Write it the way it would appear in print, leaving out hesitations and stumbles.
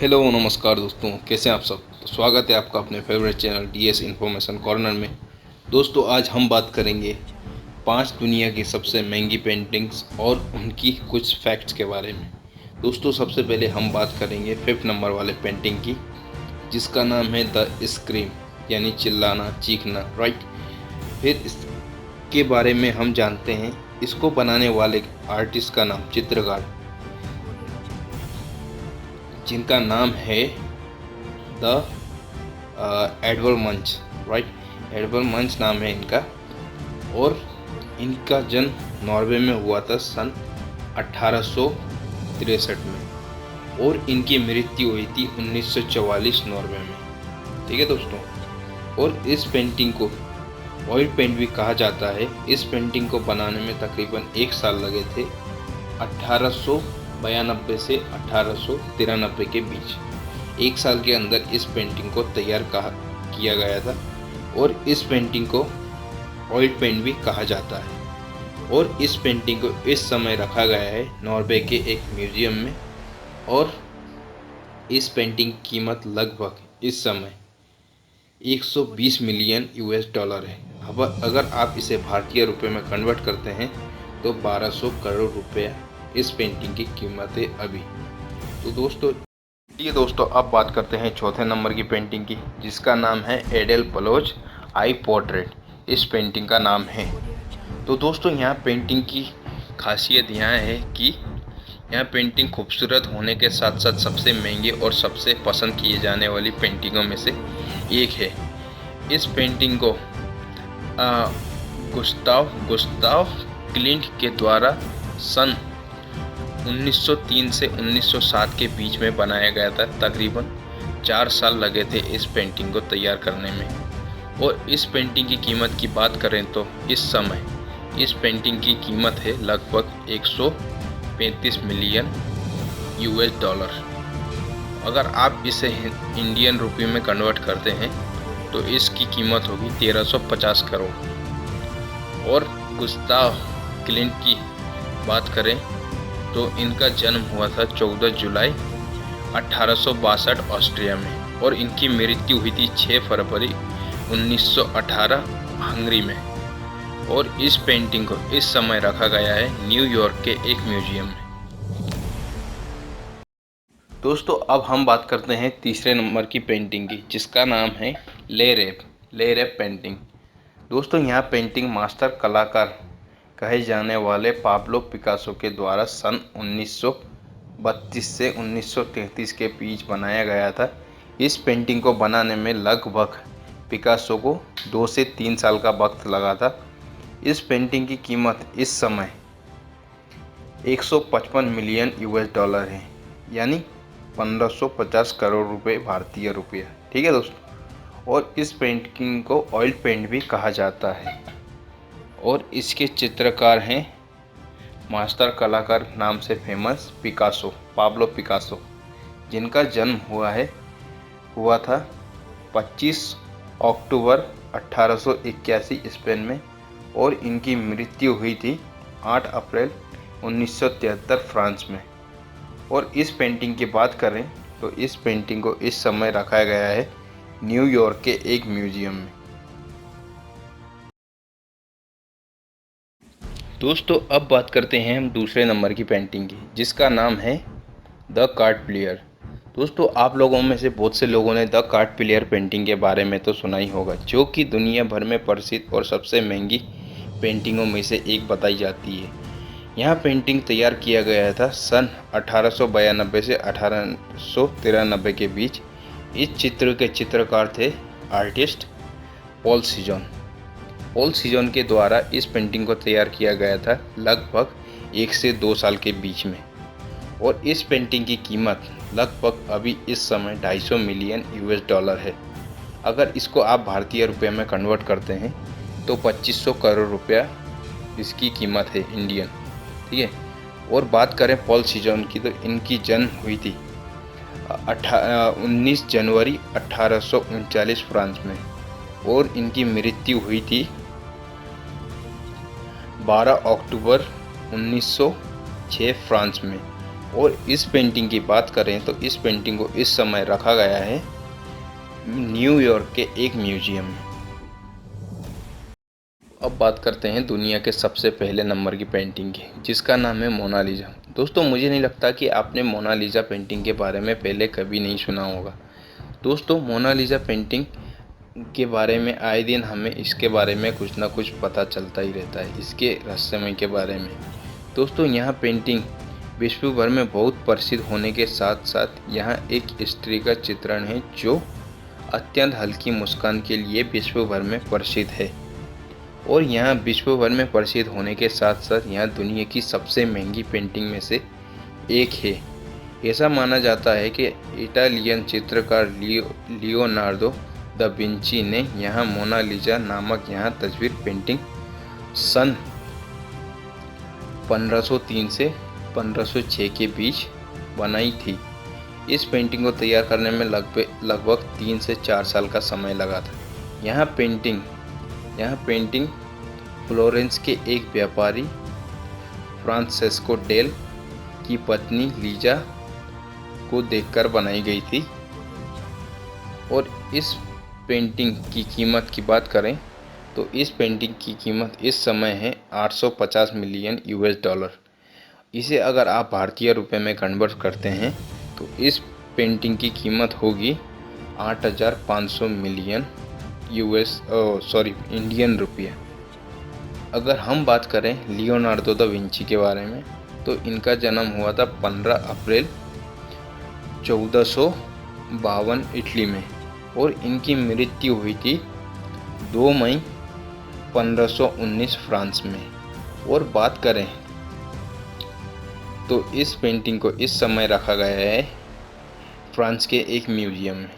Hello नमस्कार दोस्तों, कैसे हैं आप सब। तो स्वागत है आपका अपने favourite channel DS information corner में। दोस्तों आज हम बात करेंगे 5 दुनिया की सबसे महंगी पेंटिंग्स और उनकी कुछ फैक्ट्स के बारे में। दोस्तों सबसे पहले हम बात करेंगे 5th नंबर वाले पेंटिंग की, जिसका नाम है द स्क्रीम, यानी चिल्लाना, चीखना, राइट। फिर इसके बारे में हम जानते हैं इसको बनाने वाले आर्टिस्ट का नाम, चित्रकार, जिनका नाम है द एडवर्ड मंच, राइट। एडवर्ड मंच नाम है इनका, और इनका जन्म नॉर्वे में हुआ था सन 1863 में, और इनकी मृत्यु हुई थी 1944 नॉर्वे में। ठीक है दोस्तों। और इस पेंटिंग को ऑयल पेंट भी कहा जाता है। इस पेंटिंग को बनाने में तकरीबन 1 साल लगे थे, 1892 से 1893 के बीच। 1 साल के अंदर इस पेंटिंग को तैयार किया गया था, और इस पेंटिंग को ऑयल पेंट भी कहा जाता है। और इस पेंटिंग को इस समय रखा गया है नॉर्वे के एक म्यूजियम में, और इस पेंटिंग की कीमत लगभग इस समय 120 मिलियन यूएस डॉलर है। अब अगर आप इसे भारतीय रुपए में कन्वर्ट करते हैं तो 1200 करोड़ रुपया इस पेंटिंग की कीमत है अभी। तो दोस्तों ये दोस्तों अब बात करते हैं 4थे नंबर की पेंटिंग की, जिसका नाम है एडेल पलोज आई पोर्ट्रेट। इस पेंटिंग का नाम है। तो दोस्तों यहाँ पेंटिंग की खासियत यहाँ है कि यहाँ पेंटिंग खूबसूरत होने के साथ साथ सबसे महंगी और सबसे पसंद किए जाने वाली पेंटिंगों में से एक है। इस पेंटिंग को गुस्ताव क्लिंट के द्वारा सन 1903 से 1907 के बीच में बनाया गया था। तकरीबन 4 साल लगे थे इस पेंटिंग को तैयार करने में। और इस पेंटिंग की कीमत की बात करें तो इस समय इस पेंटिंग की कीमत है लगभग 135 मिलियन यूएस डॉलर। अगर आप इसे इंडियन रुपये में कन्वर्ट करते हैं तो इसकी कीमत होगी 1350 करोड़। और गुस्ताव क्लिंट की बात करें तो इनका जन्म हुआ था 14 जुलाई 1862 ऑस्ट्रिया में, और इनकी मृत्यु हुई थी 6 फरवरी 1918 हंगरी में। और इस पेंटिंग को इस समय रखा गया है न्यूयॉर्क के एक म्यूजियम में। दोस्तों अब हम बात करते हैं 3रे नंबर की पेंटिंग की, जिसका नाम है ले रैप पेंटिंग। दोस्तों यहाँ पेंटिंग मास्टर कलाकार कहे जाने वाले पाब्लो पिकासो के द्वारा सन 1932 से 1933 के बीच बनाया गया था। इस पेंटिंग को बनाने में लगभग पिकासो को 2 से 3 साल का वक्त लगा था। इस पेंटिंग की कीमत इस समय 155 मिलियन यूएस डॉलर है, यानी 1550 करोड़ रुपए भारतीय रुपया। ठीक है दोस्तों। और इस पेंटिंग को ऑयल पेंट भी कहा जाता है, और इसके चित्रकार हैं मास्टर कलाकार नाम से फेमस पाब्लो पिकासो, जिनका जन्म हुआ था 25 अक्टूबर 1881 स्पेन में, और इनकी मृत्यु हुई थी 8 अप्रैल 1973 फ्रांस में। और इस पेंटिंग की बात करें तो इस पेंटिंग को इस समय रखा गया है न्यूयॉर्क के एक म्यूजियम में। दोस्तों अब बात करते हैं हम 2रे नंबर की पेंटिंग की, जिसका नाम है द कार्ड प्लेयर। दोस्तों आप लोगों में से बहुत से लोगों ने द कार्ड प्लेयर पेंटिंग के बारे में तो सुना ही होगा, जो कि दुनिया भर में प्रसिद्ध और सबसे महंगी पेंटिंगों में से एक बताई जाती है। यह पेंटिंग तैयार किया गया था सन 1892 से 1893 के बीच। इस चित्र के चित्रकार थे आर्टिस्ट पॉल सीजन के द्वारा इस पेंटिंग को तैयार किया गया था लगभग 1 से 2 साल के बीच में। और इस पेंटिंग की कीमत लगभग अभी इस समय 250 मिलियन यूएस डॉलर है। अगर इसको आप भारतीय रुपये में कन्वर्ट करते हैं तो 2500 करोड़ रुपया इसकी कीमत है इंडियन। ठीक है। और बात करें पॉल सीजन की, तो इनकी जन्म हुई थी 19 जनवरी 1839 फ्रांस में, और इनकी मृत्यु हुई थी 12 अक्टूबर 1906 फ्रांस में। और इस पेंटिंग की बात करें तो इस पेंटिंग को इस समय रखा गया है न्यूयॉर्क के एक म्यूजियम में। अब बात करते हैं दुनिया के सबसे पहले नंबर की पेंटिंग की, जिसका नाम है मोनालिसा। दोस्तों, मुझे नहीं लगता कि आपने मोनालिसा पेंटिंग के बारे में पहले कभी नहीं सुना होगा। दोस्तों, मोनालिसा पेंटिंग के बारे में आए दिन हमें इसके बारे में कुछ ना कुछ पता चलता ही रहता है, इसके रहस्यमय के बारे में। दोस्तों, यह पेंटिंग विश्व भर में बहुत प्रसिद्ध होने के साथ साथ यहाँ एक स्त्री का चित्रण है जो अत्यंत हल्की मुस्कान के लिए विश्व भर में प्रसिद्ध है। और यहाँ विश्व भर में प्रसिद्ध होने के साथ साथ यहाँ दुनिया की सबसे महंगी पेंटिंग में से एक है। ऐसा माना जाता है कि इटालियन चित्रकार लियोनार्डो दा विंची ने यहाँ मोनालिसा नामक यहाँ तस्वीर पेंटिंग सन 1503 से 1506 के बीच बनाई थी। इस पेंटिंग को तैयार करने में लगभग 3 से 4 साल का समय लगा था। यह पेंटिंग फ्लोरेंस के एक व्यापारी फ्रांसेस्को डेल की पत्नी लीजा को देखकर बनाई गई थी। और इस पेंटिंग की कीमत की बात करें तो इस पेंटिंग की कीमत इस समय है 850 मिलियन US डॉलर। इसे अगर आप भारतीय रुपए में कन्वर्ट करते हैं तो इस पेंटिंग की कीमत होगी 8500 मिलियन इंडियन रुपये। अगर हम बात करें लियोनार्डो दा विंची के बारे में तो इनका जन्म हुआ था 15 अप्रैल 1452 इटली में और इनकी मृत्यु हुई थी 2 मई 1519 फ्रांस में। और बात करें तो इस पेंटिंग को इस समय रखा गया है फ्रांस के एक म्यूजियम में।